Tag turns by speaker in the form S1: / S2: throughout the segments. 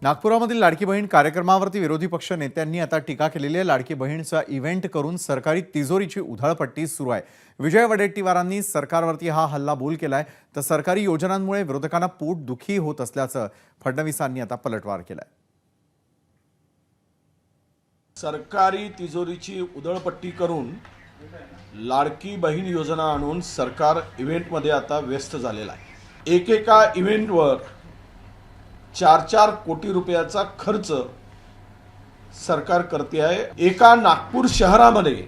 S1: नागपुरामधील लाडकी बहीण कार्यक्रमावरती विरोधी पक्ष नेत्यांनी आता टीका केलेली आहे। लाडकी बहीणचा इव्हेंट करून सरकारी तिजोरीची उधळपट्टी सुरू आहे। विजय वडेट्टीवारांनी सरकारवरती हा हल्लाबोल केलाय, तर सरकारी योजनांमुळे विरोधकांना पोट दुखी होत असल्याचं फडणवीसांनी आता पलटवार केलाय।
S2: सरकारी तिजोरीची उधळपट्टी करून लाडकी बहीण योजना आणून सरकार इव्हेंटमध्ये आता व्यस्त झालेला आहे। एकेका इव्हेंटवर 4-4 कोटी रुपयाचा खर्च सरकार करते आहे। एका नागपूर शहरामध्ये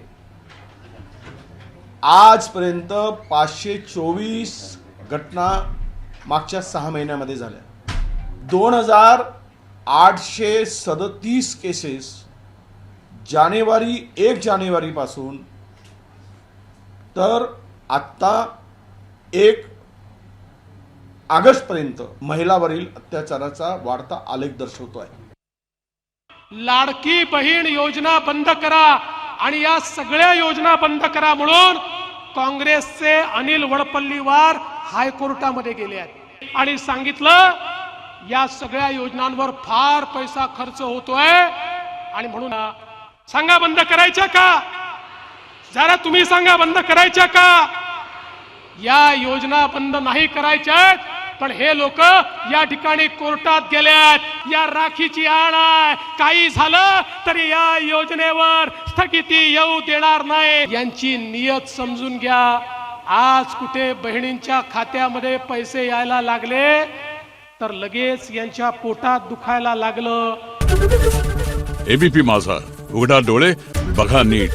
S2: आजपर्यंत 524 घटना मागच्या 6 महिन्यामध्ये झाल्या। 2837 केसेस जानेवारी 1 जानेवारीपासून तर आता 1 ऑगस्टपर्यंत महिलावरील अत्याचाराचा वाढता आलेख दर्शवतो आहे।
S3: लाडकी बहीण योजना बंद करा आणि या सगळ्या योजना बंद करा म्हणून काँग्रेसचे अनिल वडपल्लीवार हायकोर्टामध्ये गेले आहेत आणि सांगितलं या सगळ्या योजनांवर फार पैसा खर्च होतोय आणि म्हणून सांगा बंद करायच्या का? जरा तुम्ही सांगा बंद करायच्या का? या योजना बंद नाही करायच्या, पण हे लोक या ठिकाणी कोर्टात गेल्यात। या राखीची आण आहे, काही झालं तरी या योजनेवर स्थगिती येऊ देणार नाही। यांची नियत समजून घ्या। आज कुठे बहिणींच्या खात्यामध्ये पैसे यायला लागले तर लगेच यांच्या पोटात दुखायला लागलं।
S4: एबीपी माझा, उघडा डोळे बघा नीट।